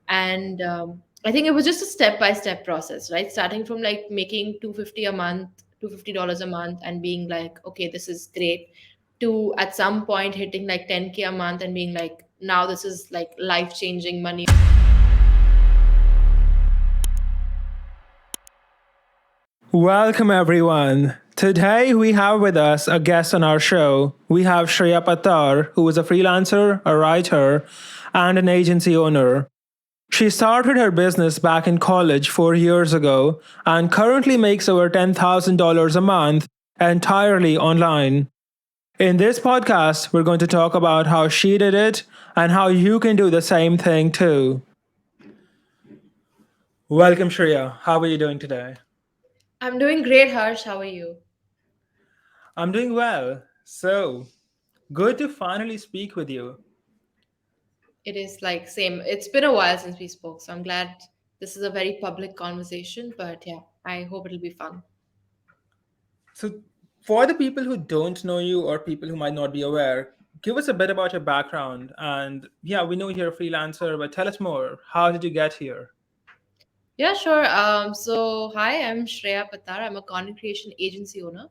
And I think it was just a step by step process, right? Starting from like making 250 a month, $250 a month, and being like, okay, this is great, to at some point hitting like 10K a month and being like, now this is like life changing money. Welcome, everyone. Today, we have with us a guest on our show. We have Shreya Pattar, who is a freelancer, a writer, and an agency owner. She started her business back in college 4 years ago and currently makes over $10,000 a month entirely online. In this podcast, we're going to talk about how she did it and how you can do the same thing too. Welcome, Shreya. How are you doing today? I'm doing great, Harsh. How are you? I'm doing well. So, good to finally speak with you. It is like same. It's been a while since we spoke, so I'm glad this is a very public conversation. But yeah, I hope it'll be fun. So, for the people who don't know you or people who might not be aware, give us a bit about your background. And yeah, we know you're a freelancer, but tell us more. How did you get here? Yeah, sure. So hi, I'm Shreya Pattar. I'm a content creation agency owner.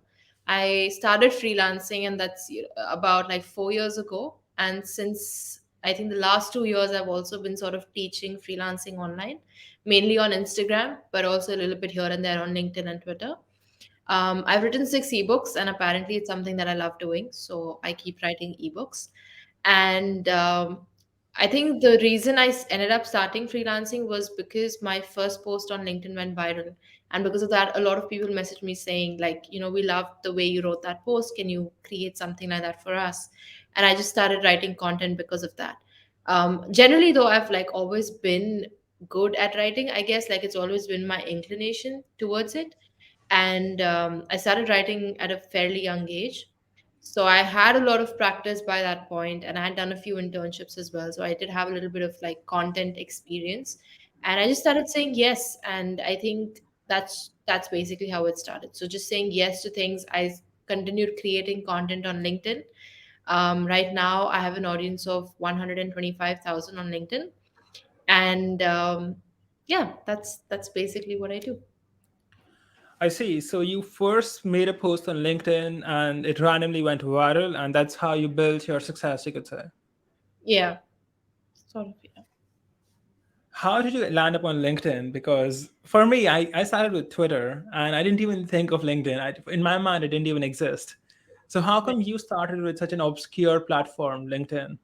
I started freelancing, and that's about like 4 years ago. And since I think the last 2 years, I've also been sort of teaching freelancing online, mainly on Instagram, but also a little bit here and there on LinkedIn and Twitter. I've written 6 ebooks, and apparently it's something that I love doing. So I keep writing ebooks. And I think the reason ended up starting freelancing was because my first post on LinkedIn went viral. And because of that, a lot of people messaged me saying, like, we loved the way you wrote that post. Can you create something like that for us? And I just started writing content because of that. Generally, though, I've like always been good at writing, I guess, like it's always been my inclination towards it. And I started writing at a fairly young age, so I had a lot of practice by that point, and I had done a few internships as well, so I did have a little bit of like content experience. And I just started saying yes, and I think that's basically how it started. So just saying yes to things. I continued creating content on LinkedIn. Right now I have an audience of 125,000 on LinkedIn. And yeah, that's basically what I do. I see. So, you first made a post on LinkedIn and it randomly went viral, and that's how you built your success, you could say. Yeah, sort of. Yeah. How did you land up on LinkedIn? Because for me, I started with Twitter and I didn't even think of LinkedIn. In my mind, it didn't even exist. So, how come you started with such an obscure platform, LinkedIn?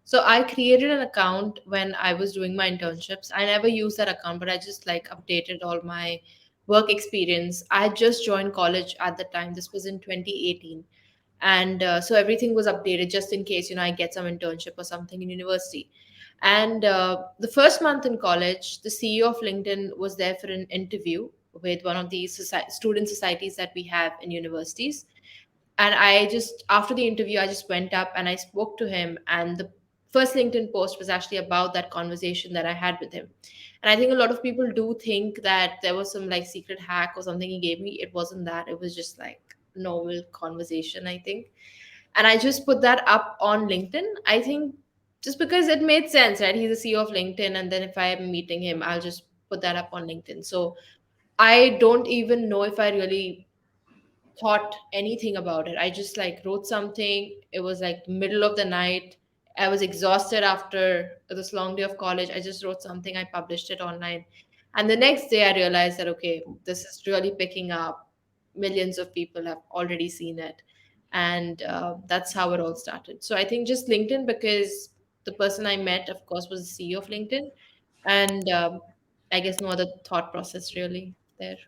So I created an account when I was doing my internships. I never used that account, but I just like updated all my work experience. I had just joined college at the time. This was in 2018. And so everything was updated just in case, I get some internship or something in university. And the first month in college, the CEO of LinkedIn was there for an interview with one of the student societies that we have in universities. And I just, after the interview, I just went up and I spoke to him. And the first LinkedIn post was actually about that conversation that I had with him. And I think a lot of people do think that there was some like secret hack or something he gave me. It wasn't that. It was just like normal conversation, I think. And I just put that up on LinkedIn. I think just because it made sense, right? He's the CEO of LinkedIn. And then if I am meeting him, I'll just put that up on LinkedIn. So I don't even know if I really thought anything about it. I just like wrote something. It was like middle of the night. I was exhausted after this long day of college. I just wrote something. I published it online. And the next day I realized that, okay, this is really picking up. Millions of people have already seen it. And that's how it all started. So I think just LinkedIn, because the person I met, of course, was the CEO of LinkedIn. And I guess no other thought process really there.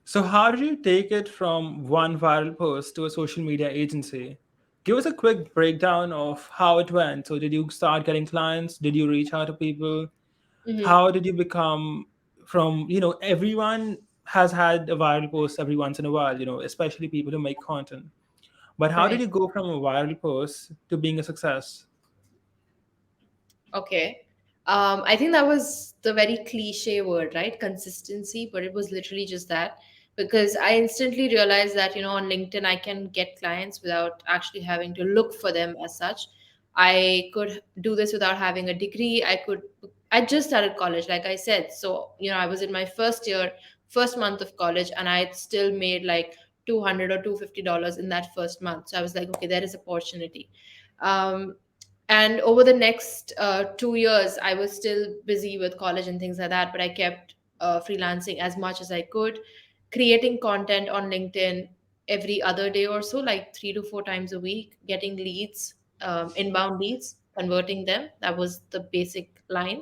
So, how did you take it from one viral post to a social media agency? Give us a quick breakdown of how it went. So, did you start getting clients? Did you reach out to people? Mhm. How did you become from, everyone has had a viral post every once in a while, especially people who make content. But how did Right. you go from a viral post to being a success? Okay. I think that was the very cliche word, right? Consistency, but it was literally just that, because I instantly realized that, on LinkedIn, I can get clients without actually having to look for them as such. I could do this without having a degree. I just started college, like I said. So, I was in my first year, first month of college, and I had still made like 200 or $250 in that first month. So I was like, okay, there is opportunity. Um, and over the next 2 years, I was still busy with college and things like that, but I kept freelancing as much as I could, creating content on LinkedIn every other day or so, like 3 to 4 times a week, getting leads, inbound leads, converting them. That was the basic line.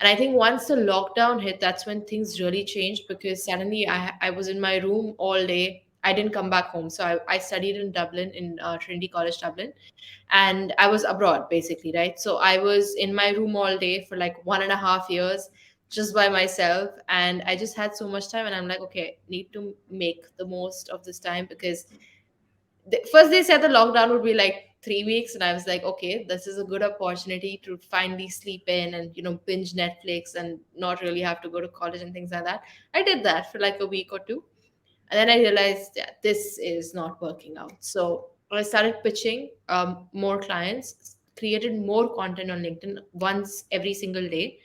And I think once the lockdown hit, that's when things really changed, because suddenly I was in my room all day. I didn't come back home. So I studied in Dublin, in Trinity College, Dublin, and I was abroad basically, right? So I was in my room all day for like 1.5 years just by myself, and I just had so much time, and I'm like, okay, need to make the most of this time, because first they said the lockdown would be like 3 weeks, and I was like, okay, this is a good opportunity to finally sleep in and binge Netflix and not really have to go to college and things like that. I did that for like a week or two, and then I realized that this is not working out. So I started pitching more clients, created more content on LinkedIn once every single day,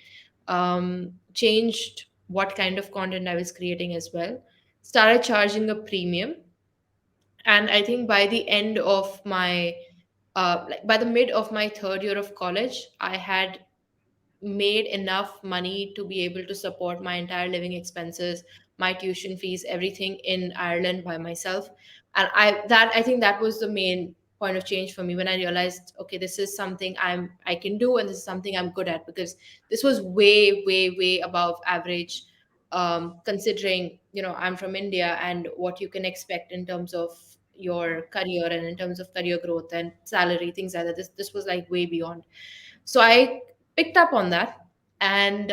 changed what kind of content I was creating as well, started charging a premium. And I think by the end of my like by the mid of my third year of college, I had made enough money to be able to support my entire living expenses, my tuition fees, everything in Ireland by myself. And I think that was the main point of change for me, when I realized, okay, this is something I can do, and this is something I'm good at, because this was way, way, way above average, considering, I'm from India, and what you can expect in terms of your career and in terms of career growth and salary, things like that. This was like way beyond. So I picked up on that. And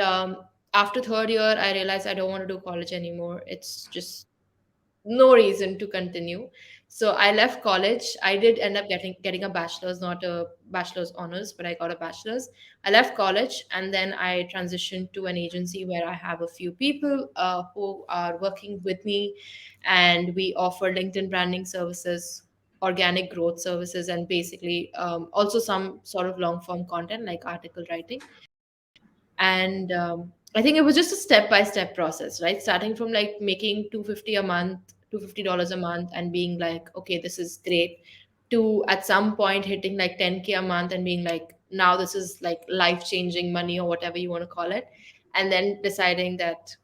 after third year, I realized I don't want to do college anymore. It's just no reason to continue. So I left college. I did end up getting a bachelor's, not a bachelor's honors, but I got a bachelor's. I left college, and then I transitioned to an agency where I have a few people who are working with me, and we offer LinkedIn branding services, organic growth services, and basically also some sort of long form content like article writing. And I think it was just a step by step process, right? Starting from like making 250 a month, $250 a month, and being like, okay, this is great, to at some point hitting like 10K a month and being like, now this is like life changing money, or whatever you want to call it. And then deciding that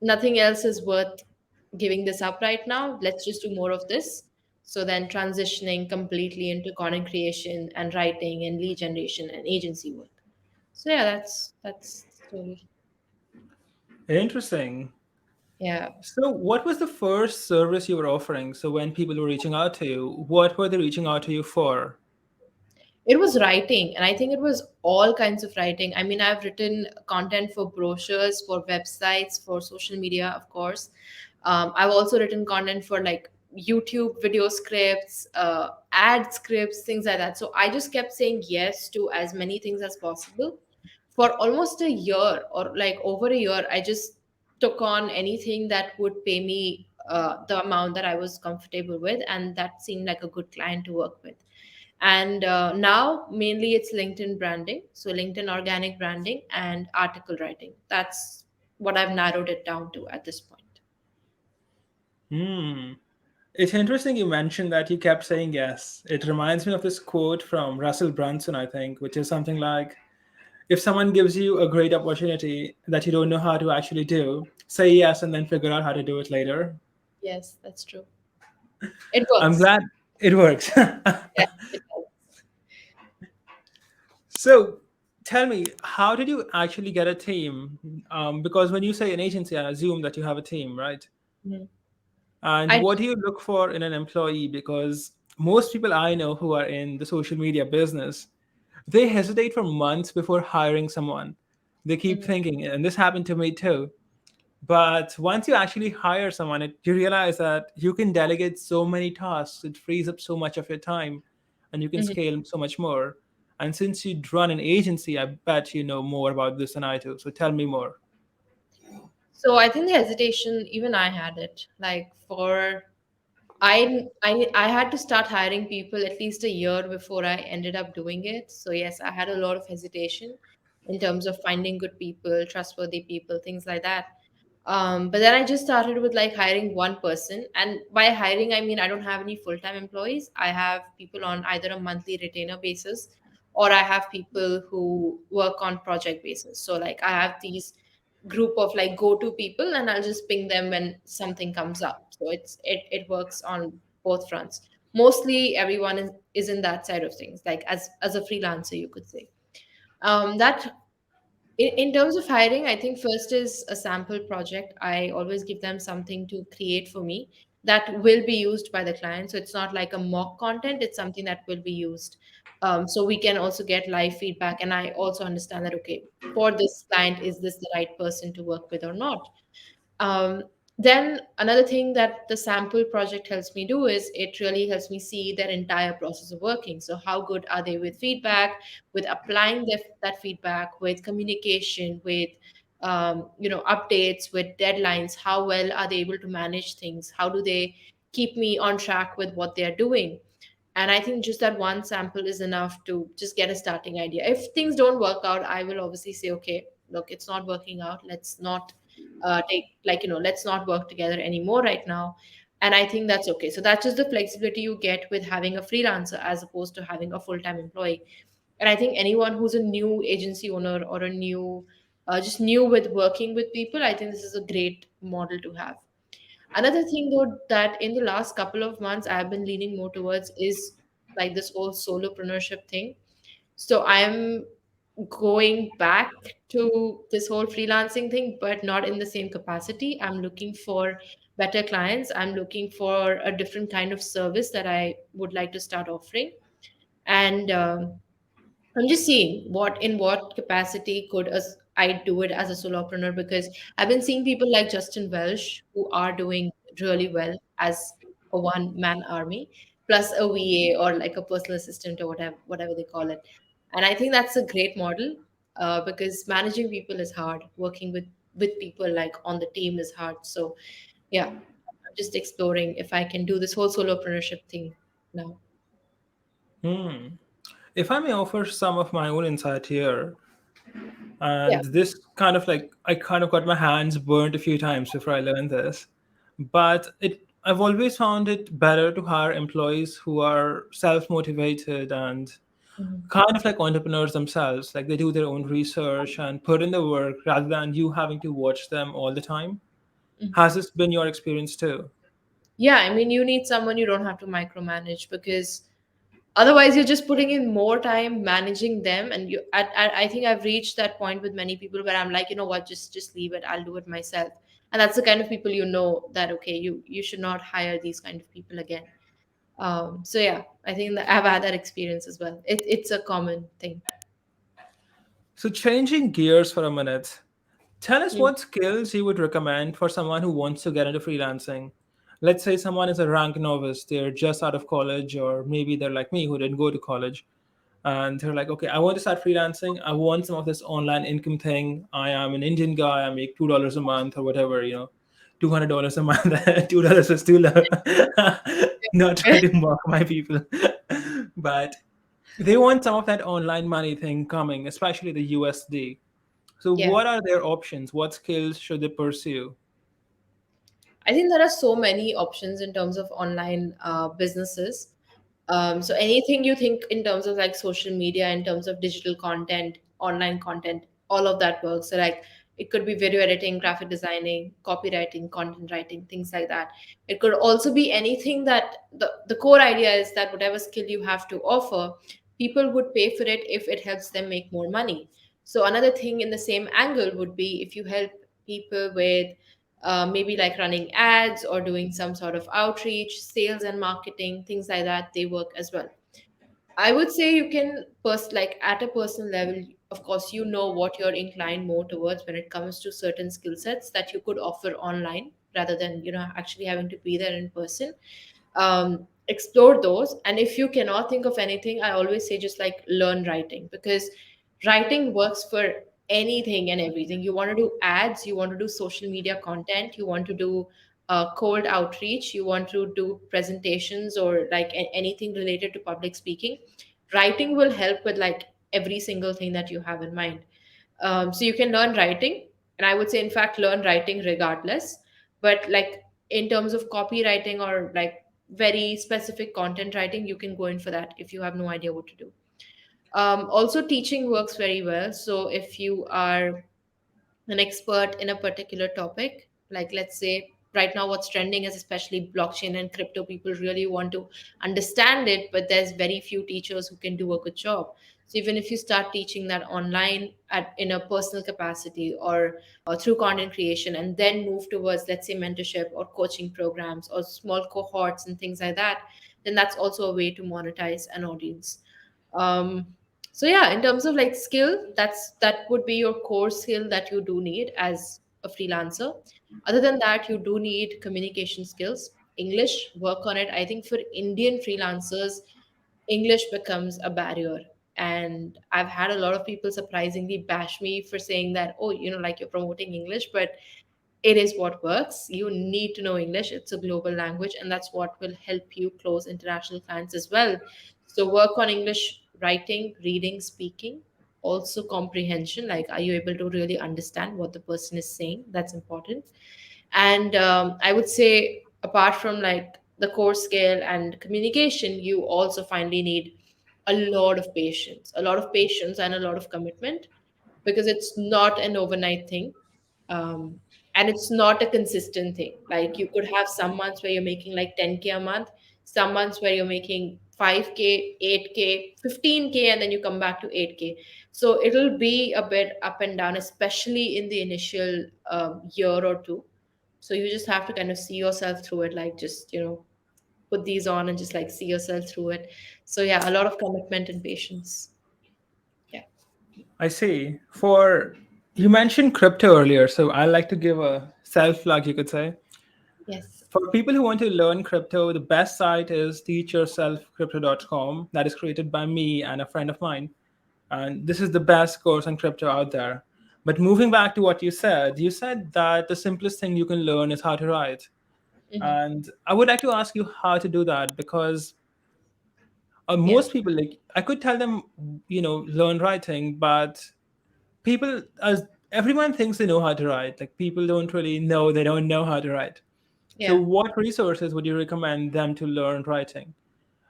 nothing else is worth giving this up right now. Let's just do more of this. So then transitioning completely into content creation and writing and lead generation and agency work. So yeah, that's the story. Interesting. Yeah. So, what was the first service you were offering? So, when people were reaching out to you, what were they reaching out to you for? It was writing, and I think it was all kinds of writing. I mean, I've written content for brochures, for websites, for social media, of course. I've also written content for like YouTube video scripts, ad scripts, things like that. So I just kept saying yes to as many things as possible. For almost a year, or like over a year, I just took on anything that would pay me the amount that I was comfortable with, and that seemed like a good client to work with. And now mainly it's LinkedIn branding, so LinkedIn organic branding and article writing. That's what I've narrowed it down to at this point. Hmm. It's interesting you mentioned that you kept saying yes. It reminds me of this quote from Russell Brunson, I think, which is something like, if someone gives you a great opportunity that you don't know how to actually do, say yes and then figure out how to do it later. Yes, that's true. It I'm works. glad it works. Yeah, it does. So tell me, how did you actually get a team? Because when you say an agency, I assume that you have a team, right? Mhm. And I what do you look for in an employee? Because most people I know who are in the social media business, they hesitate for months before hiring someone. They keep Mhm. thinking, and this happened to me too. But once you actually hire someone, you realize that you can delegate so many tasks. It frees up so much of your time, and you can Mhm. scale so much more. And since you run an agency, I bet you know more about this than I do. So tell me more. So I think the hesitation, even I had it. Like for I had to start hiring people at least a year before I ended up doing it. So yes, I had a lot of hesitation in terms of finding good people, trustworthy people, things like that. But then I just started with like hiring one person, and by hiring I mean I don't have any full-time employees. I have people on either a monthly retainer basis, or I have people who work on project basis. So like I have these group of like go-to people, and I'll just ping them when something comes up. So it works on both fronts. Mostly everyone is in that side of things, like as a freelancer, you could say. That in terms of hiring, I think first is a sample project. I always give them something to create for me that will be used by the client. So it's not like a mock content, it's something that will be used. So we can also get live feedback. And I also understand that, okay, for this client, is this the right person to work with or not? Um, then another thing that the sample project helps me do is it really helps me see their entire process of working. So how good are they with feedback, with applying that feedback, with communication, with updates, with deadlines? How well are they able to manage things? How do they keep me on track with what they are doing? And I think just that one sample is enough to just get a starting idea. If things don't work out, I will obviously say, okay, look, it's not working out. Let's not let's not work together anymore right now. And I think that's okay. So that's just the flexibility you get with having a freelancer as opposed to having a full-time employee. And I think anyone who's a new agency owner or a new, just new with working with people, I think this is a great model to have. Another thing though that in the last couple of months I've been leaning more towards is like this whole solopreneurship thing. So I'm going back to this whole freelancing thing, but not in the same capacity. I'm looking for better clients. I'm looking for a different kind of service that I would like to start offering. And I'm just seeing what capacity could as I do it as a solopreneur, because I've been seeing people like Justin Welsh who are doing really well as a one man army plus a VA or like a personal assistant or whatever they call it. And I think that's a great model, because managing people is hard. Working with people like on the team is hard. So yeah, I'm just exploring if I can do this whole solopreneurship thing now. Hmm. If I may offer some of my own insight here, Yeah. and this kind of like I kind of got my hands burnt a few times before I learned this, but I've always found it better to hire employees who are self-motivated and Mhm. kind of like entrepreneurs themselves, like they do their own research and put in the work rather than you having to watch them all the time. Has this been your experience too? Yeah, I mean, you need someone you don't have to micromanage, because otherwise you're just putting in more time managing them. And I think I've reached that point with many people where I'm like, you know what, just leave it. I'll do it myself. And that's the kind of people that okay, you should not hire these kind of people again. So yeah, I think that I've had that experience as well. It's a common thing. So changing gears for a minute, tell us Mm. what skills you would recommend for someone who wants to get into freelancing. Let's say someone is a rank novice, they're just out of college, or maybe they're like me who didn't go to college. And they're like, okay, I want to start freelancing. I want some of this online income thing. I am an Indian guy. I make $2 a month or whatever, $200 a month. $2 is too low. Not trying to mock my people. But they want some of that online money thing coming, especially the USD. So, Yeah. what are their options? What skills should they pursue? I think there are so many options in terms of online businesses. So anything you think in terms of like social media, in terms of digital content, online content, all of that works. So like it could be video editing, graphic designing, copywriting, content writing, things like that. It could also be anything that the core idea is that whatever skill you have to offer, people would pay for it if it helps them make more money. So another thing in the same angle would be if you help people with maybe like running ads or doing some sort of outreach, sales and marketing, things like that, they work as well. I would say you can like at a personal level, of course, you know what you're inclined more towards when it comes to certain skill sets that you could offer online rather than, actually having to be there in person. Explore those. And if you cannot think of anything, I always say just like learn writing, because writing works for anything and everything. You want to do ads, you want to do social media content, you want to do cold outreach, you want to do presentations or like anything related to public speaking, writing will help with like every single thing that you have in mind. So you can learn writing, and I would say, in fact, learn writing regardless. But like in terms of copywriting or like very specific content writing, you can go in for that if you have no idea what to do. Also, teaching works very well. So if you are an expert in a particular topic, like let's say right now what's trending is especially blockchain and crypto, people really want to understand it, but there's very few teachers who can do a good job. So even if you start teaching that online at in a personal capacity, or through content creation, and then move towards, let's say, mentorship or coaching programs or small cohorts and things like that, then that's also a way to monetize an audience. um, so yeah, in terms of like skill, that would be your core skill that you do need as a freelancer. Other than that, you do need communication skills. English, work on it. I think for Indian freelancers, English becomes a barrier. And I've had a lot of people surprisingly bash me for saying that, oh, like you're promoting English, but it is what works. You need to know English. It's a global language, and that's what will help you close international clients as well. So work on English writing, reading, speaking, also comprehension. Like, are you able to really understand what the person is saying? That's important. And I would say, apart from like the core skill and communication, you also finally need a lot of patience, and a lot of commitment, because it's not an overnight thing. um, and it's not a consistent thing. Like, you could have some months where you're making like 10K a month, some months where you're making 5K, 8K, 15K, and then you come back to 8K. So it'll be a bit up and down, especially in the initial year or two. So you just have to kind of see yourself through it, like just, put these on and just like see yourself through it. So yeah, a lot of commitment and patience. Yeah. I see. For you mentioned crypto earlier, so I like to give a self plug, you could say. Yes. For people who want to learn crypto, the best site is teachyourselfcrypto.com. That is created by me and a friend of mine. And this is the best course on crypto out there. But moving back to what you said that the simplest thing you can learn is how to write. Hmm. And I would like to ask you how to do that because Yeah. most people, like, I could tell them, learn writing, but people, as everyone thinks they know how to write, like, people don't really know they don't know how to write. So, Yeah. what resources would you recommend them to learn writing?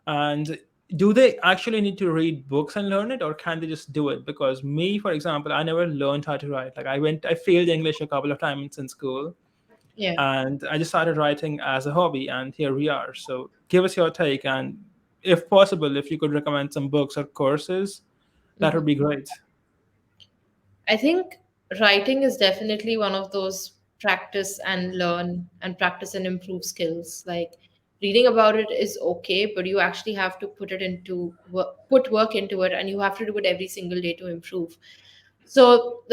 And do they actually need to read books and learn it, or can they just do it? Because me, for example, I never learned how to write. Like, I failed English a couple of times in school, Yeah. and I just started writing as a hobby, and here we are. So, give us your take, and if possible, if you could recommend some books or courses, that would Mhm. be great. I think writing is definitely one of those practice and learn and practice and improve skills. Like, reading about it is okay, but you actually have to put work into it, and you have to do it every single day to improve. So,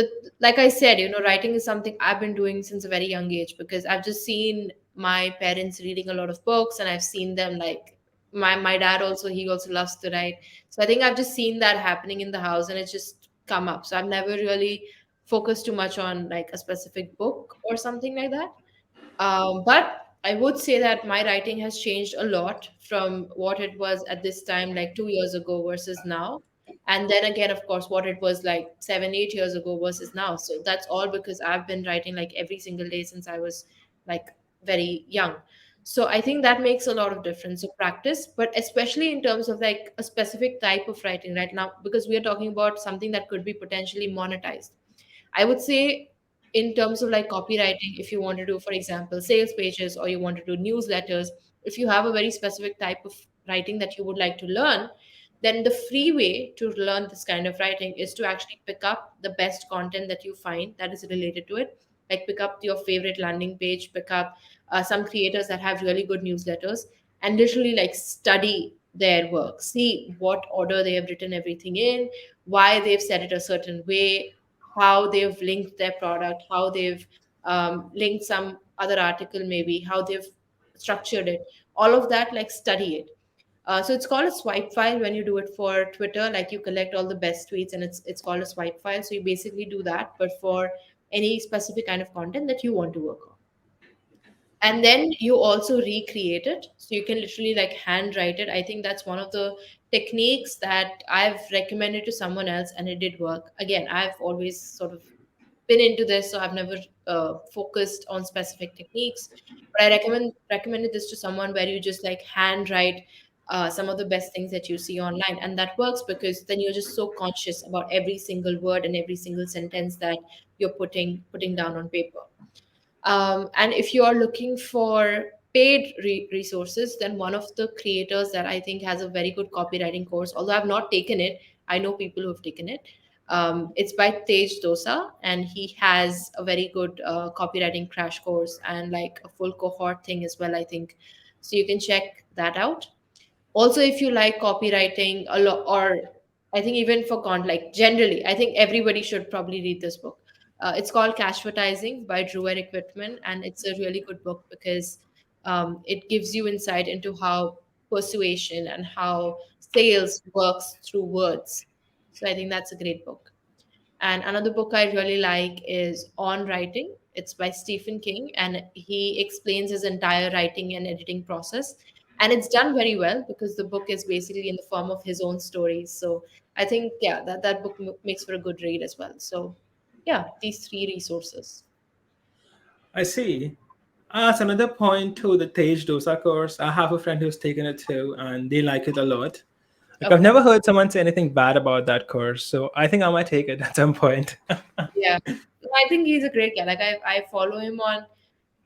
like I said, writing is something I've been doing since a very young age, because I've just seen my parents reading a lot of books, and I've seen them like my dad also, he also loves to write. So I think I've just seen that happening in the house, and it's just come up. So I've never really focused too much on like a specific book or something like that. But I would say that my writing has changed a lot from what it was at this time, like 2 years ago versus now. And then again, of course, what it was like 7, 8 years ago versus now. So that's all because I've been writing like every single day since I was like very young. So I think that makes a lot of difference. So practice, but especially in terms of like a specific type of writing right now, because we are talking about something that could be potentially monetized. I would say, in terms of like copywriting, if you want to do, for example, sales pages, or you want to do newsletters, if you have a very specific type of writing that you would like to learn, then the free way to learn this kind of writing is to actually pick up the best content that you find that is related to it. Like, pick up your favorite landing page, pick up some creators that have really good newsletters, and literally like study their work, see what order they have written everything in, why they've said it a certain way, how they've linked their product, how they've linked some other article, maybe how they've structured it. All of that, like, study it. So it's called a swipe file when you do it for Twitter. Like, you collect all the best tweets, and it's called a swipe file. So you basically do that, but for any specific kind of content that you want to work on. and then you also recreate it, so you can literally like handwrite it. I think that's one of the techniques that I've recommended to someone else, and it did work. Again, I've always sort of been into this, so I've never focused on specific techniques. But I recommended this to someone where you just like handwrite some of the best things that you see online, and that works because then you're just so conscious about every single word and every single sentence that you're putting down on paper. And if you are looking for paid resources, then one of the creators that I think has a very good copywriting course, although I've not taken it, I know people who have taken it. It's by Tej Dosa, and he has a very good copywriting crash course and like a full cohort thing as well, I think. So you can check that out. Also, if you like copywriting a lot, or I think even for like generally, I think everybody should probably read this book. It's called Cashvertising by Drew Eric Whitman, and it's a really good book because it gives you insight into how persuasion and how sales works through words. So I think that's a great book. And another book I really like is On Writing. It's by Stephen King, and he explains his entire writing and editing process. And it's done very well because the book is basically in the form of his own stories. So I think, yeah, that book makes for a good read as well. So, yeah, these three resources. I see. As another point to the Tej Dosa course, I have a friend who's taken it too, and they like it a lot. Like I've Okay. never heard someone say anything bad about that course, so I think I might take it at some point. Yeah. No, I think he's a great guy. Like I follow him on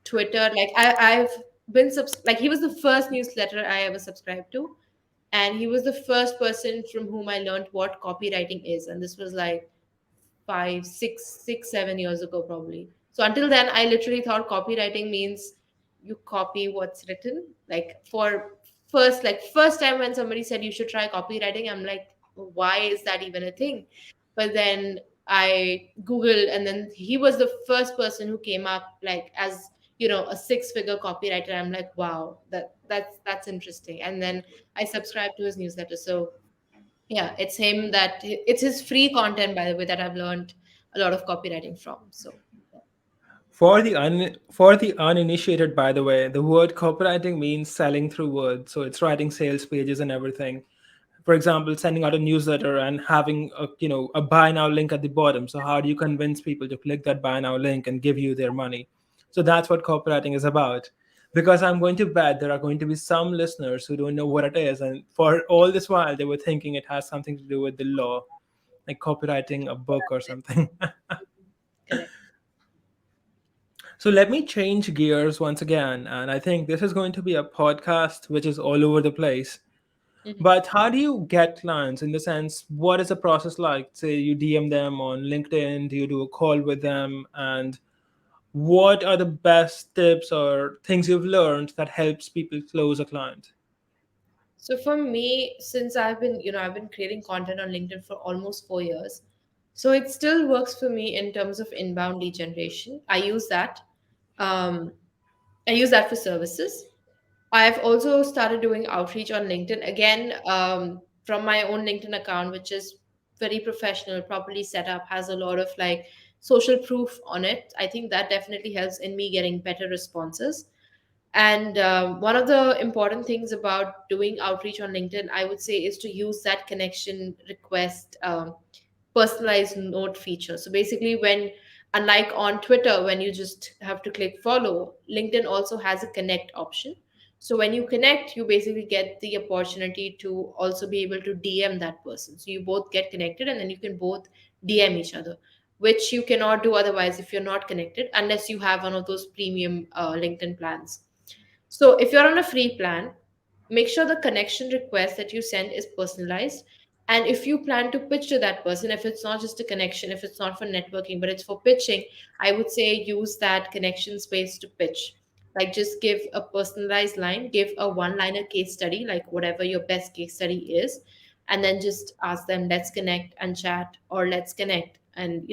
Twitter. Like I've been like he was the first newsletter I ever subscribed to. And he was the first person from whom I learned what copywriting is. And this was like 7 years ago, probably. So until then, I literally thought copywriting means you copy what's written. Like for first time when somebody said you should try copywriting, I'm like, why is that even a thing? But then I Googled, and then he was the first person who came up like as a six-figure copywriter. I'm like, wow, that's interesting. And then I subscribe to his newsletter. So yeah, it's his free content, by the way, that I've learned a lot of copywriting from. So For the uninitiated, by the way, the word copywriting means selling through words. So it's writing sales pages and everything. For example, sending out a newsletter and having a buy now link at the bottom. So how do you convince people to click that buy now link and give you their money? So that's what copywriting is about. Because I'm going to bet there are going to be some listeners who don't know what it is, and for all this while they were thinking it has something to do with the law, like copywriting a book or something. correct. So let me change gears once again. And I think this is going to be a podcast which is all over the place. Mhm. But how do you get clients in the sense, what is the process like? Say you DM them on LinkedIn, do you do a call with them? And what are the best tips or things you've learned that helps people close a client? So for me, since I've been creating content on LinkedIn for almost 4 years, so it still works for me in terms of inbound lead generation. Um, I use that for services. I've also started doing outreach on LinkedIn again, from my own LinkedIn account, which is very professional, properly set up, has a lot of like social proof on it. I think that definitely helps in me getting better responses. And one of the important things about doing outreach on LinkedIn, I would say, is to use that connection request personalized note feature. So basically, unlike on Twitter, when you just have to click follow, LinkedIn also has a connect option. So when you connect, you basically get the opportunity to also be able to DM that person. So you both get connected, and then you can both DM each other, which you cannot do otherwise if you're not connected, unless you have one of those premium LinkedIn plans. So if you're on a free plan, make sure the connection request that you send is personalized. And if you plan to pitch to that person, if it's not just a connection, if it's not for networking, but it's for pitching, I would say use that connection space to pitch. Like just give a personalized line, give a one liner case study, like whatever your best case study is, and then just ask them, let's connect and chat, or let's connect. And,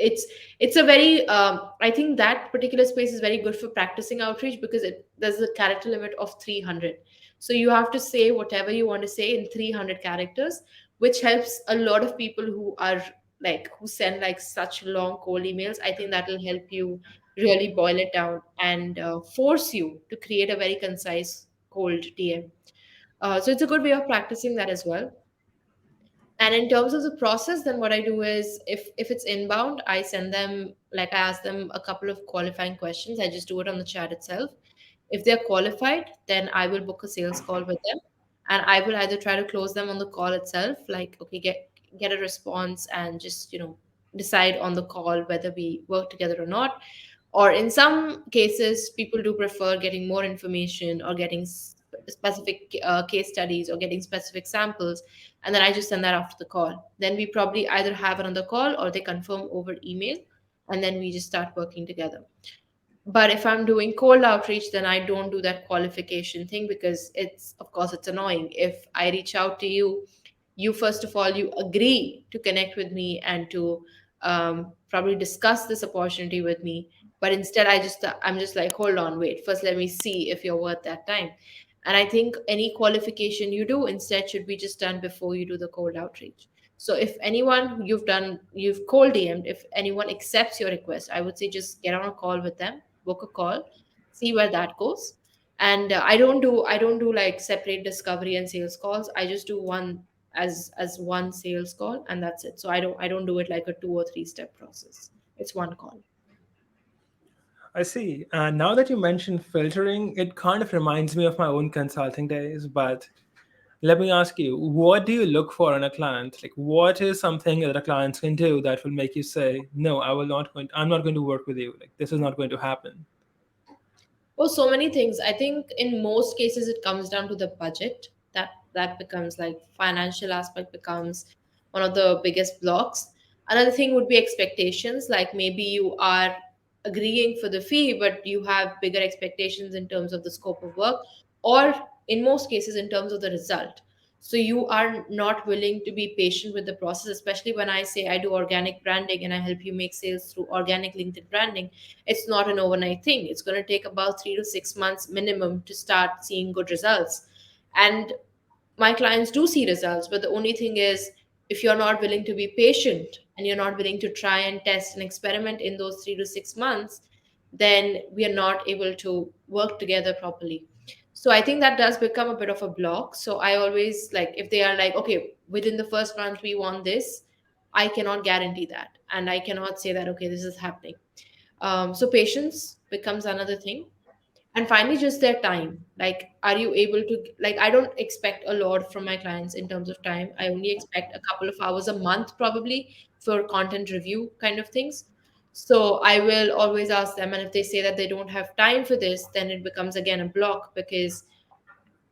it's it's a very I think that particular space is very good for practicing outreach because there's a character limit of 300. So you have to say whatever you want to say in 300 characters, which helps a lot of people who are like who send like such long cold emails. I think that will help you really boil it down and force you to create a very concise cold DM. So it's a good way of practicing that as well. And in terms of the process, then what I do is if it's inbound, I send them, like, I ask them a couple of qualifying questions. I just do it on the chat itself. If they're qualified, then I will book a sales call with them, and I will either try to close them on the call itself, like, okay, get a response and just, decide on the call whether we work together or not. Or in some cases, people do prefer getting more information or getting specific case studies or getting specific samples, and then I just send that after the call. Then we probably either have another call or they confirm over email, and then we just start working together. But if I'm doing cold outreach, then I don't do that qualification thing, because it's, of course, it's annoying. If I reach out to you, you first of all, you agree to connect with me and to probably discuss this opportunity with me. But instead, I'm just like, hold on, wait, first let me see if you're worth that time. And I think any qualification you do instead should be just done before you do the cold outreach. So if anyone who you've cold DM'd, if anyone accepts your request, I would say just get on a call with them, book a call, see where that goes. And I don't do like separate discovery and sales calls. I just do one as one sales call, and that's it. So I don't do it like a 2 or 3 step process. It's one call. I see. And now that you mentioned filtering, it kind of reminds me of my own consulting days. But let me ask you, what do you look for in a client? Like, what is something that a client can do that will make you say, "No, I'm not going to work with you. Like, this is not going to happen." Oh, so many things. I think in most cases it comes down to the budget. That becomes like financial aspect becomes one of the biggest blocks. Another thing would be expectations. Like maybe you are agreeing for the fee, but you have bigger expectations in terms of the scope of work, or in most cases in terms of the result. So you are not willing to be patient with the process, especially when I say I do organic branding and I help you make sales through organic LinkedIn branding. It's not an overnight thing. It's going to take about 3 to 6 months minimum to start seeing good results. And my clients do see results, but the only thing is, if you're not willing to be patient and you're not willing to try and test and experiment in those 3 to 6 months, then we are not able to work together properly. So I think that does become a bit of a block. So I always, like, if they are like, okay, within the first month we want this, I cannot guarantee that, and I cannot say that, okay, this is happening. So patience becomes another thing. And finally, just their time. Like, are you able to, like, I don't expect a lot from my clients in terms of time. I only expect a couple of hours a month, probably, for content review kind of things. So I will always ask them. And if they say that they don't have time for this, then it becomes again a block, because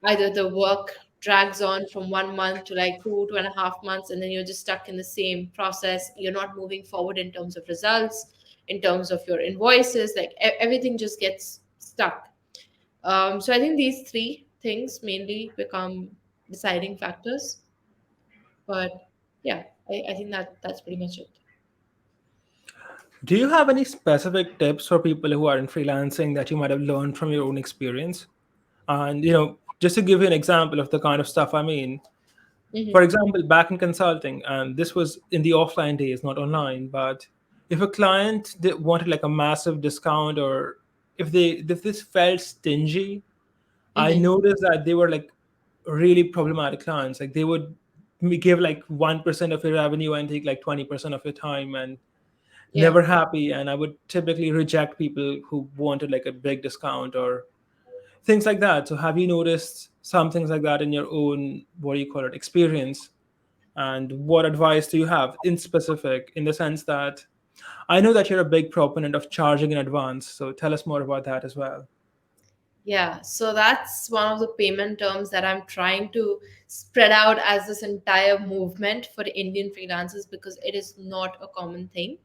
either the work drags on from 1 month to like 2.5 months, and then you're just stuck in the same process. You're not moving forward in terms of results, in terms of your invoices, like everything just gets stuck. So I think these three things mainly become deciding factors. But yeah, I think that's pretty much it. Do you have any specific tips for people who are in freelancing that you might have learned from your own experience? And just to give you an example of the kind of stuff I mean, for Hmm. example, back in consulting, and this was in the offline days, not online, but if a client wanted like a massive discount, or if this felt stingy, I Hmm. noticed that they were like really problematic clients. Like they would give like 1% of your revenue and take like 20% of your time, and Yeah. never happy. And I would typically reject people who wanted like a big discount or things like that. So have you noticed some things like that in your own, what do you call it, experience? And what advice do you have in specific, in the sense that I know that you're a big proponent of charging in advance, so tell us more about that as well. Yeah, so that's one of the payment terms that I'm trying to spread out as this entire movement for Indian freelancers, because it is not a common thing.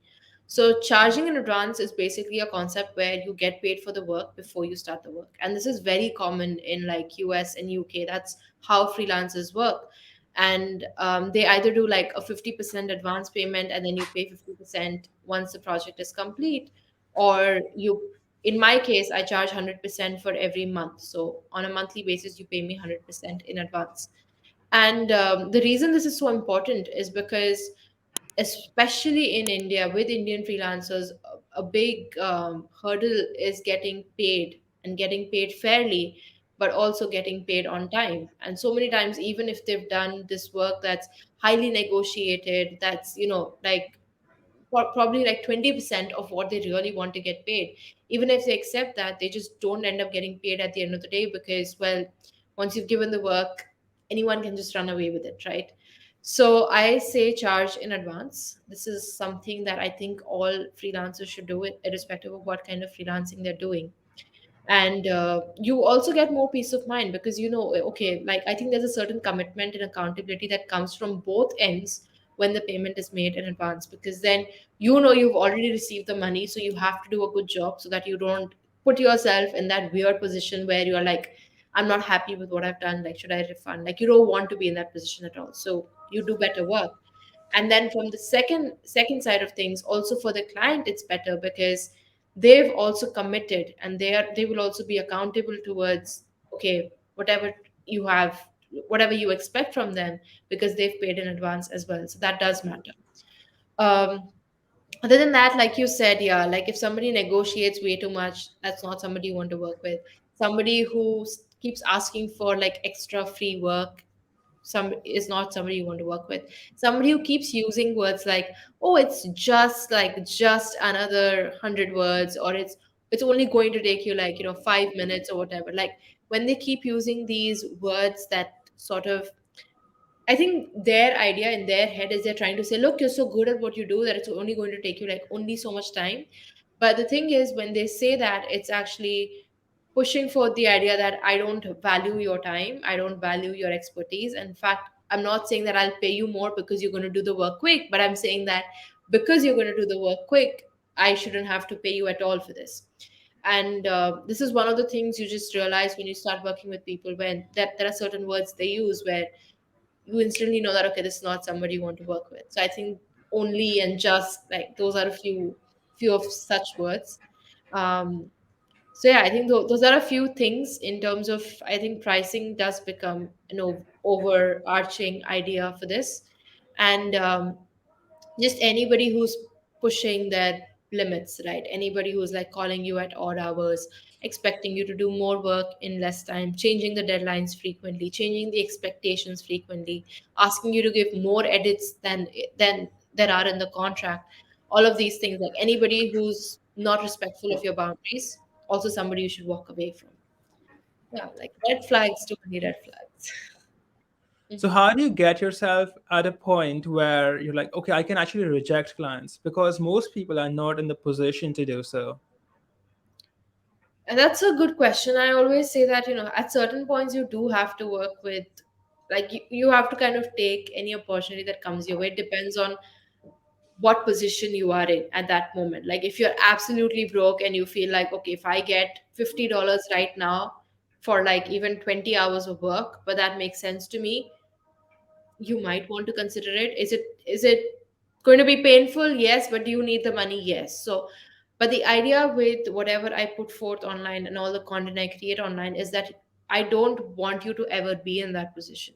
So, charging in advance is basically a concept where you get paid for the work before you start the work. And this is very common in like US and UK. That's how freelancers work. And they either do like a 50% advance payment and then you pay 50% once the project is complete, or you, in my case, I charge 100% for every month. So on a monthly basis, you pay me 100% in advance. And the reason this is so important is because, especially in India with Indian freelancers, a big hurdle is getting paid, and getting paid fairly, but also getting paid on time. And so many times, even if they've done this work that's highly negotiated, that's, like probably like 20% of what they really want to get paid, even if they accept that, they just don't end up getting paid at the end of the day, because, well, once you've given the work, anyone can just run away with it, right? So I say charge in advance. This is something that I think all freelancers should do, irrespective of what kind of freelancing they're doing. And you also get more peace of mind, because okay, like, I think there's a certain commitment and accountability that comes from both ends when the payment is made in advance, because then you've already received the money, so you have to do a good job so that you don't put yourself in that weird position where you're like, I'm not happy with what I've done, like, should I refund? Like, you don't want to be in that position at all, so you do better work. And then from the second side of things, also for the client, it's better because they've also committed, and they will also be accountable towards, okay, whatever you have, whatever you expect from them, because they've paid in advance as well, so that does matter. um Other than that, like you said, yeah, like if somebody negotiates way too much, that's not somebody you want to work with. Somebody who keeps asking for like extra free work, some is not somebody you want to work with. Somebody who keeps using words like, oh, it's just another 100 words, or it's only going to take you, like, 5 minutes or whatever. Like, when they keep using these words that sort of, I think their idea in their head is they're trying to say, look, you're so good at what you do that it's only going to take you like only so much time. But the thing is, when they say that, it's actually pushing for the idea that I don't value your time, I don't value your expertise. In fact, I'm not saying that I'll pay you more because you're going to do the work quick, but I'm saying that because you're going to do the work quick, I shouldn't have to pay you at all for this. And this is one of the things you just realize when you start working with people, when that there are certain words they use where you instantly know that, okay, this is not somebody you want to work with. So I think only and just, like, those are a few of such words. So yeah, I think those are a few things in terms of, I think pricing does become an overarching idea for this. And just anybody who's pushing their limits, right? Anybody who's like calling you at odd hours, expecting you to do more work in less time, changing the deadlines frequently, changing the expectations frequently, asking you to give more edits than there are in the contract. All of these things, like anybody who's not respectful of your boundaries, also somebody you should walk away from. Yeah, like red flags, too many red flags. So how do you get yourself at a point where you're like, okay, I can actually reject clients? Because most people are not in the position to do so. And that's a good question. I always say that, at certain points, you do have to work with, like, you have to kind of take any opportunity that comes your way. It depends on what position you are in at that moment. Like, if you're absolutely broke and you feel like, okay, if I get $50 right now for like even 20 hours of work, but that makes sense to me, you might want to consider it. Is it going to be painful? Yes. But do you need the money? Yes. So, but the idea with whatever I put forth online and all the content I create online is that I don't want you to ever be in that position.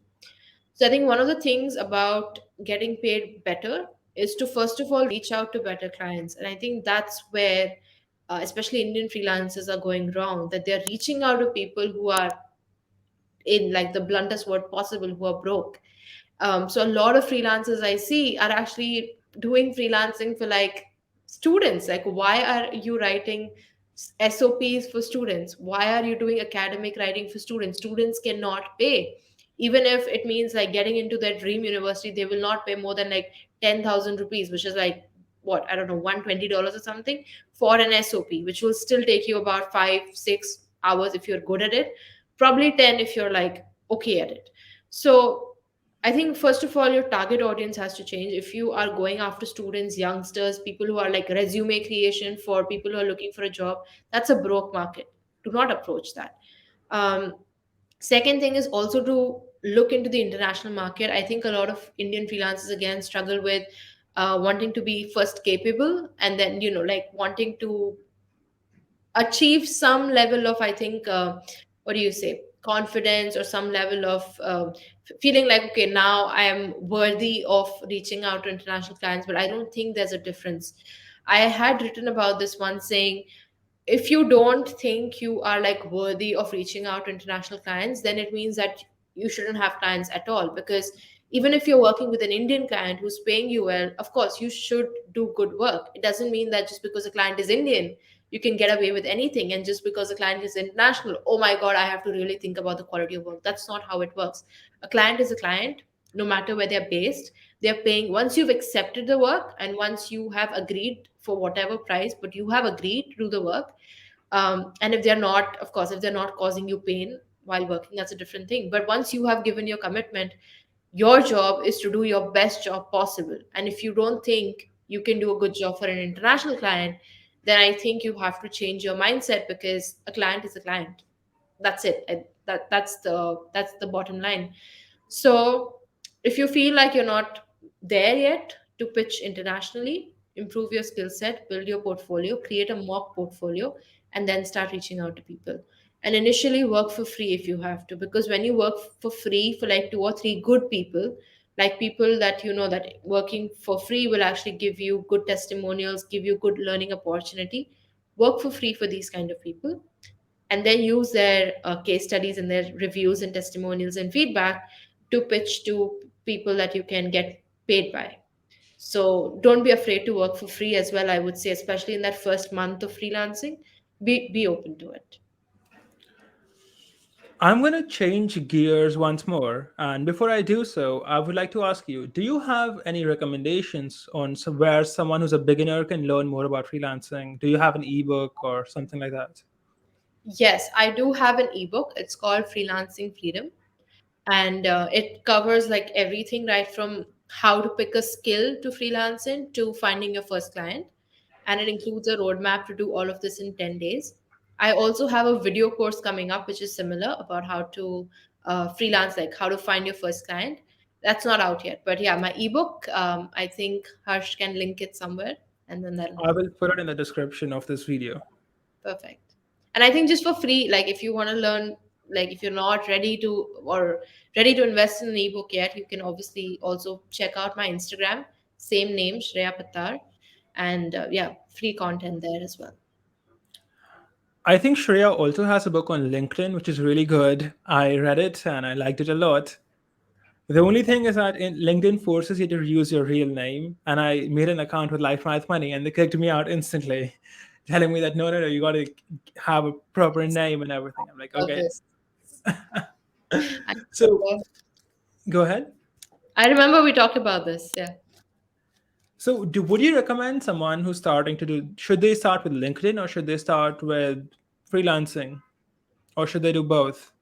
So I think one of the things about getting paid better is to first of all reach out to better clients. And I think that's where especially Indian freelancers are going wrong, that they're reaching out to people who are, in like the bluntest word possible, who are broke. So a lot of freelancers I see are actually doing freelancing for like students. Like, why are you writing SOPs for students? Why are you doing academic writing for students? Students cannot pay. Even if it means like getting into their dream university, they will not pay more than like 10,000 rupees, which is like, what, I don't know, $120 or something, for an SOP, which will still take you about 5-6 hours if you're good at it, probably 10 if you're like okay at it. So I think first of all, your target audience has to change. If you are going after students, youngsters, people who are like resume creation for people who are looking for a job, that's a broke market. Do not approach that. Um, Second thing is also to look into the international market. I think a lot of Indian freelancers again struggle with wanting to be first capable, and then like wanting to achieve some level of, I think, what do you say, confidence, or some level of feeling like, okay, now I am worthy of reaching out to international clients. But I don't think there's a difference. I had written about this once, saying if you don't think you are like worthy of reaching out to international clients, then it means that you shouldn't have clients at all. Because even if you're working with an Indian client who's paying you well, of course you should do good work. It doesn't mean that just because a client is Indian you can get away with anything, and just because a client is international, oh my god, I have to really think about the quality of work. That's not how it works. A client is a client, no matter where they're based. They're paying once you've accepted the work, and once you have agreed for whatever price, but you have agreed to do the work. And if they're not, of course, if they're not causing you pain while working, that's a different thing. But once you have given your commitment, your job is to do your best job possible. And if you don't think you can do a good job for an international client, then I think you have to change your mindset, because a client is a client. That's it. That's the bottom line. So if you feel like you're not there yet to pitch internationally, improve your skill set, build your portfolio, create a mock portfolio, and then start reaching out to people. And initially work for free if you have to, because when you work for free for like two or three good people, like people that you know that working for free will actually give you good testimonials, give you good learning opportunity, work for free for these kind of people, and then use their case studies and their reviews and testimonials and feedback to pitch to people that you can get paid by. So don't be afraid to work for free as well, I would say, especially in that first month of freelancing. Be open to it. I'm going to change gears once more. And before I do so, I would like to ask you, do you have any recommendations on where someone who's a beginner can learn more about freelancing? Do you have an ebook or something like that? Yes, I do have an ebook. It's called Freelancing Freedom, and it covers like everything, right from how to pick a skill to freelancing to finding your first client. And it includes a roadmap to do all of this in 10 days. I also have a video course coming up which is similar, about how to freelance, like how to find your first client. That's not out yet, but yeah, my ebook, I think Harsh can link it somewhere, and then that'll I help. will put it in the description of this video. Perfect. And I think just for free, like if you want to learn, like if you're not ready to, or ready to invest in an ebook yet, you can obviously also check out my Instagram, same name, Shreya Pattar, and yeah, free content there as well. I think Shreya also has a book on LinkedIn, which is really good. I read it and I liked it a lot. The only thing is that LinkedIn forces you to use your real name, and I made an account with Life Math Money, and they kicked me out instantly, telling me that no, you got to have a proper name and everything. I'm like, Of okay. this. I So remember, go ahead. I remember we talked about this. Yeah. So, would you recommend someone who's starting to do? Should they start with LinkedIn or should they start with freelancing, or should they do both?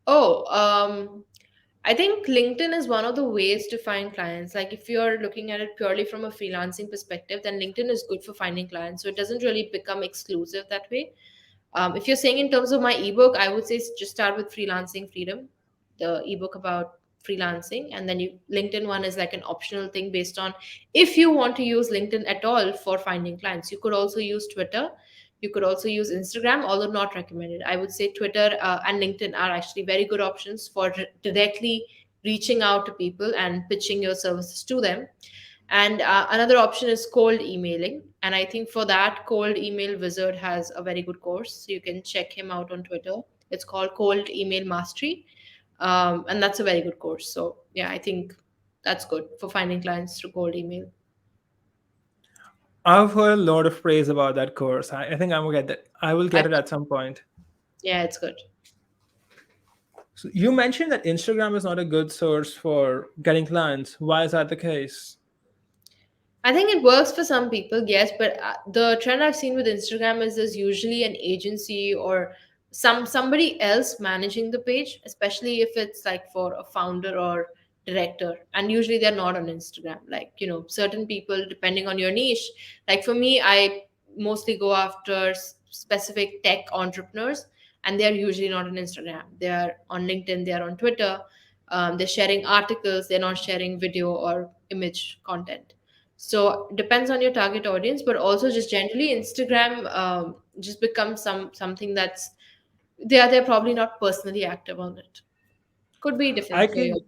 Oh, I think LinkedIn is one of the ways to find clients. Like if you're looking at it purely from a freelancing perspective, then LinkedIn is good for finding clients. So it doesn't really become exclusive that way. If you're saying in terms of my ebook, I would say just start with Freelancing Freedom, the ebook about freelancing, and then you LinkedIn one is like an optional thing based on if you want to use LinkedIn at all for finding clients. You could also use Twitter. You could also use Instagram, although not recommended. I would say Twitter and LinkedIn are actually very good options for directly reaching out to people and pitching your services to them. And another option is cold emailing. And I think for that, Cold Email Wizard has a very good course. So you can check him out on Twitter. It's called Cold Email Mastery. And that's a very good course. So, yeah, I think that's good for finding clients through cold email. I've heard a lot of praise about that course. I think I'm gonna get that. I will I, get it at some point. yeah, it's good. So you mentioned that Instagram is not a good source for getting clients. Why is that the case? I think it works for some people, yes, but the trend I've seen with Instagram is there's usually an agency or somebody else managing the page, especially if it's like for a founder or director. And usually they're not on Instagram. Like, certain people, depending on your niche. Like for me, I mostly go after specific tech entrepreneurs, and they're usually not on Instagram. They are on LinkedIn, they are on Twitter. They're sharing articles, they're not sharing video or image content. So depends on your target audience, but also just generally Instagram just becomes something that's they're probably not personally active on it. Could be I different for can you.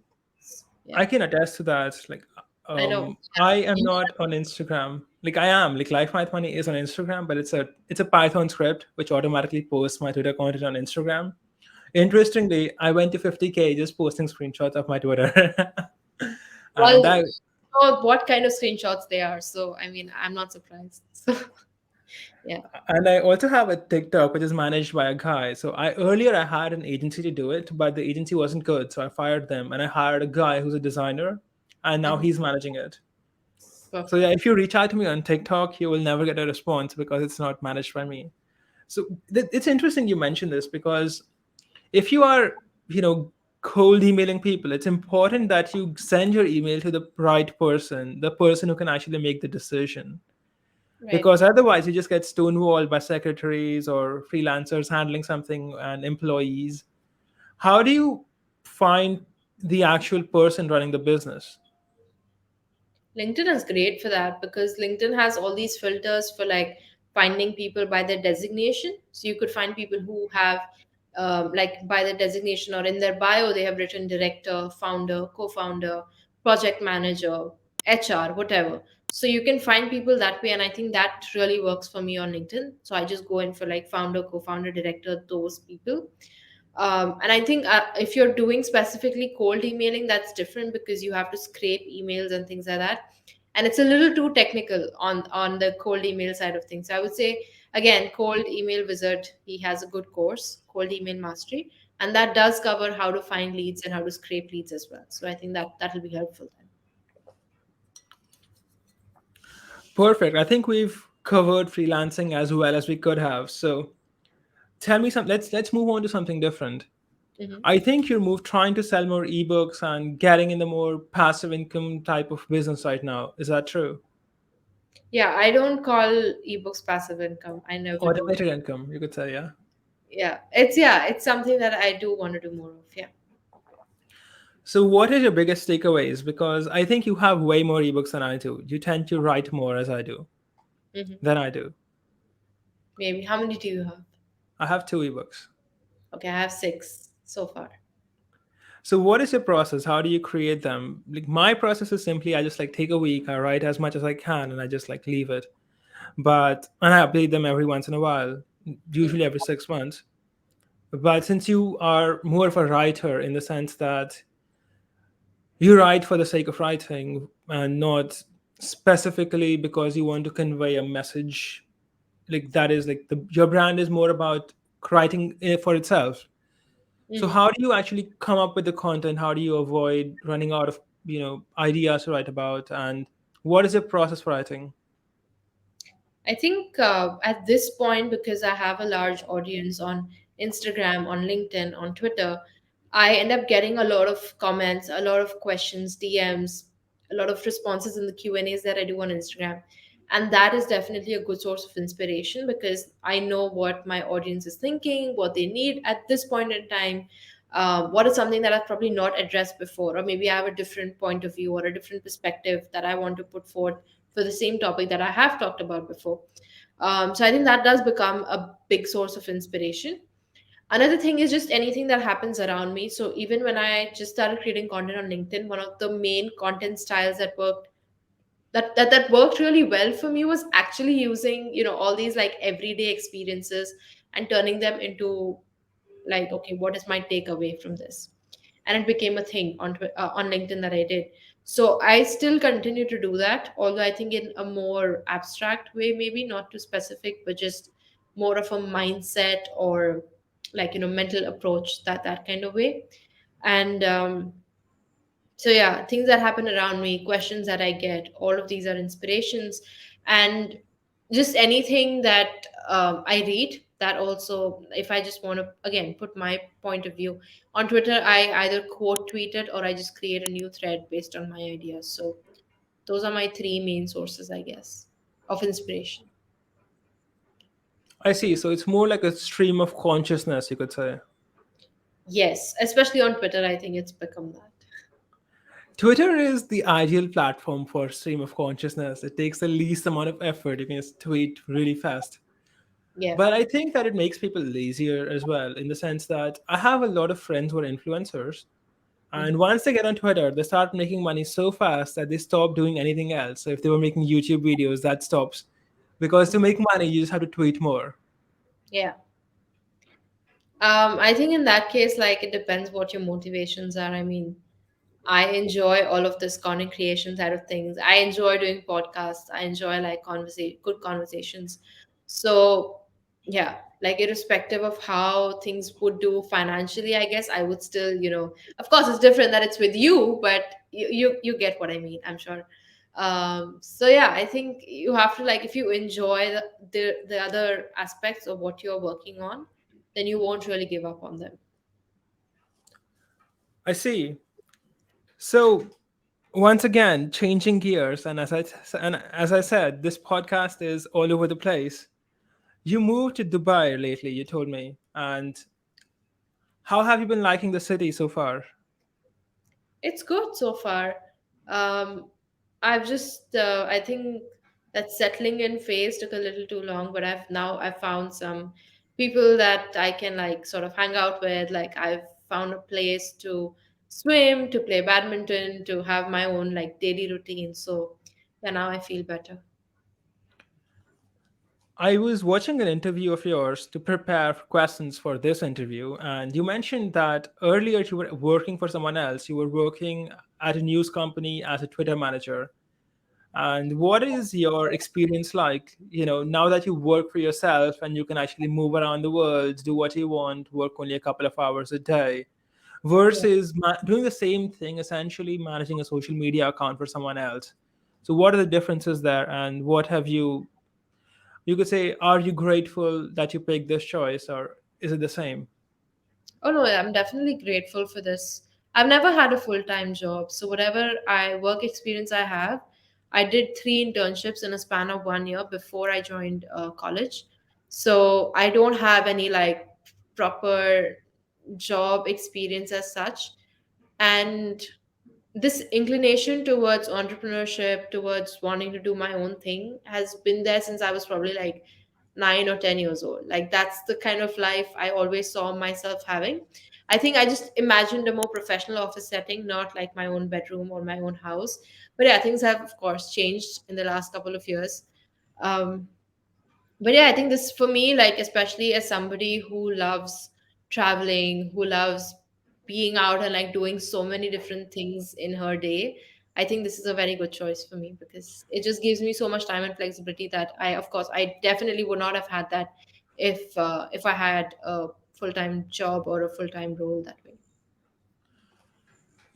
Yeah, I can attest to that. Like, I know. I am Yeah. not on Instagram. Like I am like Life Math Money is on Instagram, but it's a Python script which automatically posts my Twitter content on Instagram. Interestingly, I went to 50K just posting screenshots of my Twitter. Well, and that know what kind of screenshots they are. So, I mean, I'm not surprised. So, yeah. and I also have a TikTok which is managed by a guy. So I had an agency to do it, but the agency wasn't good, so I fired them and I hired a guy who's a designer, and now Mhm. he's managing it. So Perfect. yeah, if you reach out to me on TikTok, you will never get a response because it's not managed by me. So it's interesting you mentioned this because if you are, you know, cold emailing people, it's important that you send your email to the right person, the person who can actually make the decision. Right. Because otherwise, you just get stonewalled by secretaries or freelancers handling something and employees. How do you find the actual person running the business? LinkedIn is great for that because LinkedIn has all these filters for like finding people by their designation. So you could find people who have like by their designation or in their bio they have written director, founder, co-founder, project manager, HR, whatever. So you can find people that way, and I think that really works for me on LinkedIn. So I just go in for like founder, co-founder, director, those people. And I think if you're doing specifically cold emailing, that's different because you have to scrape emails and things like that. And it's a little too technical on the cold email side of things. So I would say again, Cold Email Wizard, he has a good course, Cold Email Mastery, and that does cover how to find leads and how to scrape leads as well. So I think that will be helpful then. Perfect. I think we've covered freelancing as well as we could have. So tell me some. Let's move on to something different. Hmm. I think you're trying to sell more ebooks and getting in the more passive income type of business right now. Is that true? Yeah, I don't call ebooks passive income. I never do. Automated income, you could say, yeah. Yeah, it's something that I do want to do more of. Yeah. So, what is your biggest takeaways? Because I think you have way more ebooks than I do. You tend to write more as I do Hmm. than I do. Maybe. How many do you have? I have two ebooks. Okay, I have six so far. So, what is your process? How do you create them? Like my process is simply I just like take a week, I write as much as I can, and I just like leave it. But and I update them every once in a while, Mhm. usually every 6 months. But since you are more of a writer in the sense that you write for the sake of writing and not specifically because you want to convey a message, like that is like your brand is more about writing it for itself. So Mhm. how do you actually come up with the content? How do you avoid running out of ideas to write about? And what is your process for writing? I think at this point, because I have a large audience on Instagram, on LinkedIn, on Twitter, I end up getting a lot of comments, a lot of questions, DMs, a lot of responses in the Q&As that I do on Instagram. And that is definitely a good source of inspiration because I know what my audience is thinking, what they need at this point in time. What is something that I've probably not addressed before, or maybe I have a different point of view or a different perspective that I want to put forth for the same topic that I have talked about before. So I think that does become a big source of inspiration. Another thing is just anything that happens around me. So even when I just started creating content on LinkedIn, one of the main content styles that worked really well for me was actually using all these like everyday experiences and turning them into like, okay, what is my takeaway from this? And it became a thing on LinkedIn that I did. So I still continue to do that, although I think in a more abstract way, maybe not too specific, but just more of a mindset or like mental approach, that kind of way. And so yeah, things that happen around me, questions that I get, all of these are inspirations, and just anything that I read. That also, if I just want to again put my point of view on Twitter, I either quote tweet it or I just create a new thread based on my ideas. So those are my three main sources, I guess, of inspiration. I see. So it's more like a stream of consciousness, you could say. Yes, especially on Twitter, I think it's become that. Twitter is the ideal platform for stream of consciousness. It takes the least amount of effort. You can just tweet really fast. Yeah. But I think that it makes people lazier as well, in the sense that I have a lot of friends who are influencers, And once they get on Twitter, they start making money so fast that they stop doing anything else. So if they were making YouTube videos, that stops. Because to make money, you just have to tweet more. Yeah. I think in that case, like it depends what your motivations are. I mean, I enjoy all of this content creation side of things. I enjoy doing podcasts. I enjoy like good conversations. So yeah, like irrespective of how things would do financially, I guess I would still, of course it's different that it's with you, but you get what I mean, I'm sure. So yeah, I think you have to like if you enjoy the other aspects of what you're working on, then you won't really give up on them. I see. So once again, changing gears, and as I said, this podcast is all over the place. You moved to Dubai lately, you told me, and how have you been liking the city so far? It's good so far. Um, I think that settling in phase took a little too long, but I've found some people that I can like sort of hang out with. Like I've found a place to swim, to play badminton, to have my own like daily routine. So yeah, now I feel better. I was watching an interview of yours to prepare for questions for this interview, and you mentioned that earlier you were working for someone else. You were working at a news company as a Twitter manager. And what is your experience like, now that you work for yourself and you can actually move around the world, do what you want, work only a couple of hours a day, Yeah. versus doing the same thing, essentially managing a social media account for someone else? So what are the differences there, and what have you could say, are you grateful that you picked this choice, or is it the same? Oh no, I'm definitely grateful for this. I've never had a full-time job, so whatever I work experience I have, I did three internships in a span of 1 year before I joined college. So I don't have any like proper job experience as such. And this inclination towards entrepreneurship, towards wanting to do my own thing, has been there since I was probably like 9 or 10 years old. Like that's the kind of life I always saw myself having. I think I just imagined a more professional office setting, not like my own bedroom or my own house. But yeah, things have of course changed in the last couple of years. Um, but yeah, I think this for me, like especially as somebody who loves traveling, who loves being out and like doing so many different things in her day, I think this is a very good choice for me because it just gives me so much time and flexibility that I, of course, I definitely would not have had that if I had a full-time job or a full-time role that way.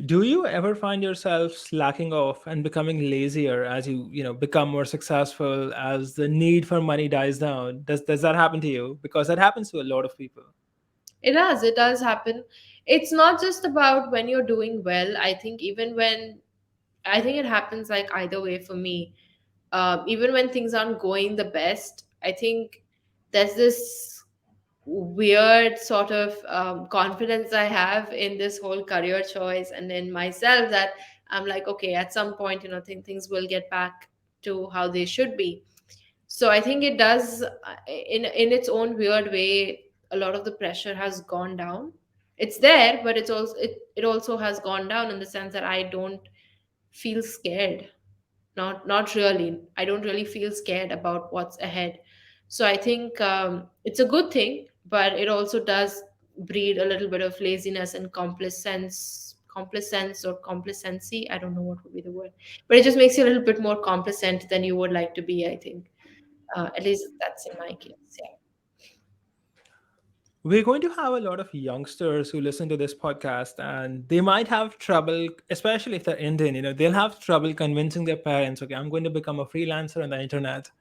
Do you ever find yourself slacking off and becoming lazier as you become more successful, as the need for money dies down? Does that happen to you? Because that happens to a lot of people. It does happen. It's not just about when you're doing well. I think it happens like either way for me. Even when things aren't going the best, I think there's this weird sort of confidence I have in this whole career choice and in myself that I'm like, okay, at some point, things will get back to how they should be. So I think it does, in its own weird way, a lot of the pressure has gone down. It's there, but it also has gone down in the sense that I don't feel scared. Not really. I don't really feel scared about what's ahead. So I think it's a good thing, but it also does breed a little bit of laziness and complacence or complacency. I don't know what would be the word, but it just makes you a little bit more complacent than you would like to be, I think. At least that's in my case. Yeah. We're going to have a lot of youngsters who listen to this podcast, and they might have trouble, especially if they're Indian. They'll have trouble convincing their parents, okay, I'm going to become a freelancer on the internet,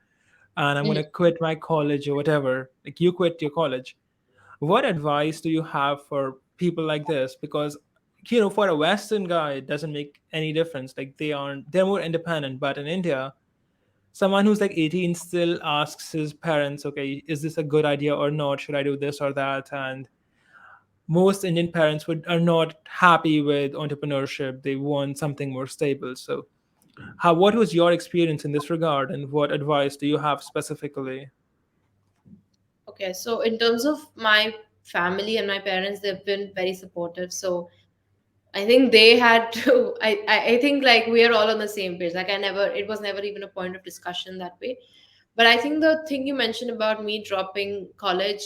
and I'm going Mm. to quit my college or whatever. Like, you quit your college. What advice do you have for people like this? Because for a Western guy, it doesn't make any difference. Like, they're more independent. But in India, someone who's like 18 still asks his parents, okay, is this a good idea or not? Should I do this or that? And most Indian parents are not happy with entrepreneurship. They want something more stable. So, what was your experience in this regard, and what advice do you have specifically? Okay, so in terms of my family and my parents, they've been very supportive. So I think they had to. I think like we are all on the same page. Like I never, it was never even a point of discussion that way. But I think the thing you mentioned about me dropping college,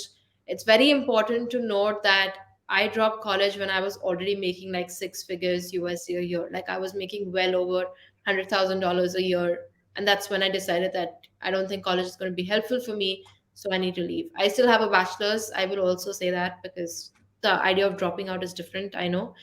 it's very important to note that I dropped college when I was already making like six figures USD a year. Like I was making well over $100,000 a year, and that's when I decided that I don't think college is going to be helpful for me, so I need to leave. I still have a bachelor's. I will also say that because the idea of dropping out is different. I know,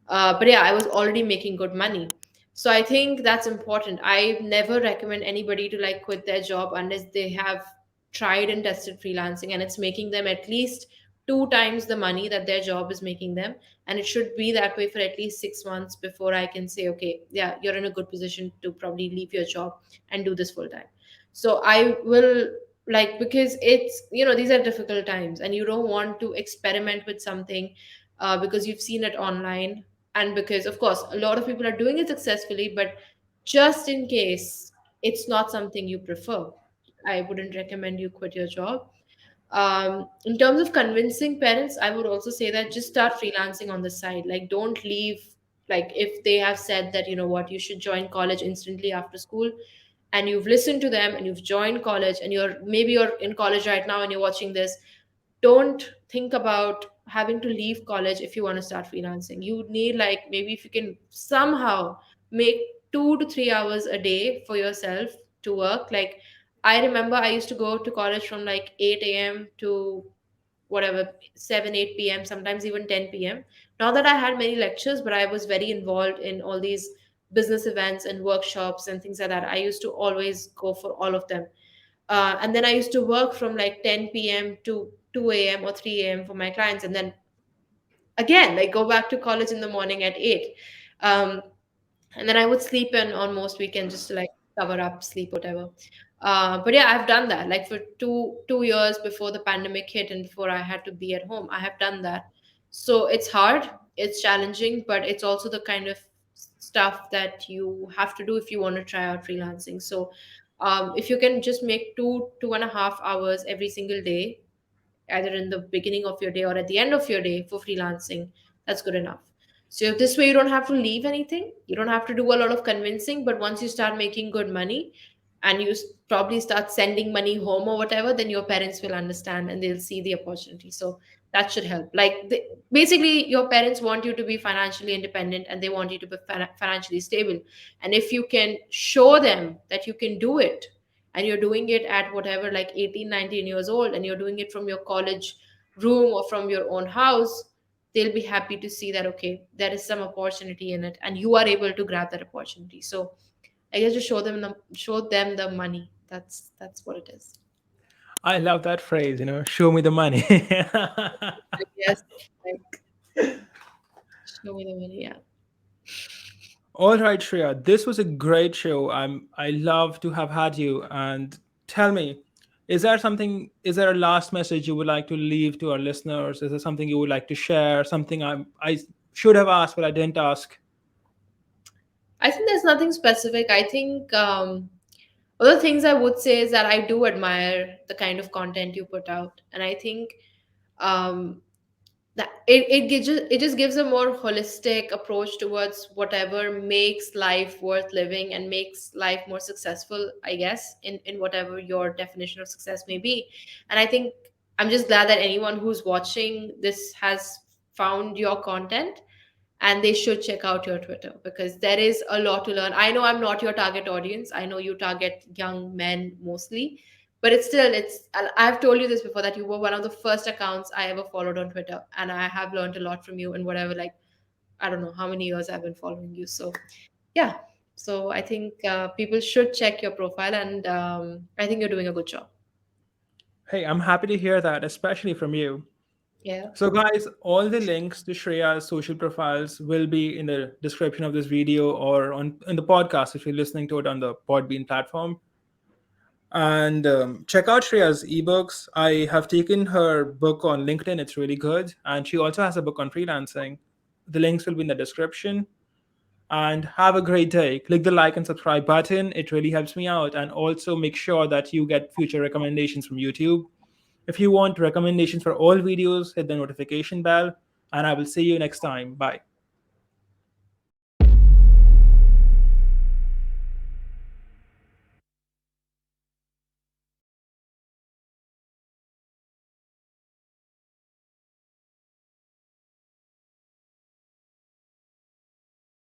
but yeah, I was already making good money. So I think that's important. I never recommend anybody to like quit their job unless they have tried and tested freelancing and it's making them at least two times the money that their job is making them. And it should be that way for at least 6 months before I can say, okay, yeah, you're in a good position to probably leave your job and do this full time. So I will like, because it's, these are difficult times and you don't want to experiment with something because you've seen it online, and because of course a lot of people are doing it successfully, but just in case it's not something you prefer, I wouldn't recommend you quit your job. In terms of convincing parents, I would also say that just start freelancing on the side. Like don't leave, like if they have said that, you know what, you should join college instantly after school, and you've listened to them and you've joined college, and you're in college right now and you're watching this, don't think about having to leave college if you want to start freelancing. You need, like, maybe if you can somehow make 2 to 3 hours a day for yourself to work. Like, I remember I used to go to college from like 8 a.m. to whatever, 7, 8 p.m., sometimes even 10 p.m. Not that I had many lectures, but I was very involved in all these business events and workshops and things like that. I used to always go for all of them. And then I used to work from like 10 p.m. to 2 a.m. or 3 a.m. for my clients. And then again, like go back to college in the morning at 8. Um, and then I would sleep in on most weekends just to like cover up sleep, whatever. But yeah, I've done that like for two years before the pandemic hit and before I had to be at home. I have done that. So it's hard, it's challenging, but it's also the kind of stuff that you have to do if you want to try out freelancing. So if you can just make 2.5 hours every single day, either in the beginning of your day or at the end of your day for freelancing, that's good enough. So if this way you don't have to leave anything, you don't have to do a lot of convincing, but once you start making good money and you probably start sending money home or whatever, then your parents will understand and they'll see the opportunity. So that should help. Like basically, your parents want you to be financially independent and they want you to be financially stable. And if you can show them that you can do it, and you're doing it at whatever, like 18, 19 years old, and you're doing it from your college room or from your own house, they'll be happy to see that, okay, there is some opportunity in it and you are able to grab that opportunity. So I guess just show them the money. That's what it is. I love that phrase, show me the money. I guess, like, show me the money. Yeah. All right, Shreya, this was a great show. I love to have had you. And tell me, is there a last message you would like to leave to our listeners? Is there something you would like to share? Something I should have asked, but I didn't ask? I think there's nothing specific. I think other things I would say is that I do admire the kind of content you put out, and I think um, that it just gives a more holistic approach towards whatever makes life worth living and makes life more successful, I guess, in whatever your definition of success may be. And I think I'm just glad that anyone who's watching this has found your content, and they should check out your Twitter because there is a lot to learn. I know I'm not your target audience. I know you target young men mostly, but it's still, I've told you this before, that you were one of the first accounts I ever followed on Twitter, and I have learned a lot from you in whatever, like, I don't know how many years I've been following you. So yeah, so I think people should check your profile, and I think you're doing a good job. Hey, I'm happy to hear that, especially from you. Yeah. So, guys, all the links to Shreya's social profiles will be in the description of this video or on in the podcast if you're listening to it on the Podbean platform. And check out Shreya's eBooks. I have taken her book on LinkedIn. It's really good. And she also has a book on freelancing. The links will be in the description. And have a great day. Click the like and subscribe button. It really helps me out. And also make sure that you get future recommendations from YouTube. If you want recommendations for all videos, hit the notification bell. And I will see you next time. Bye.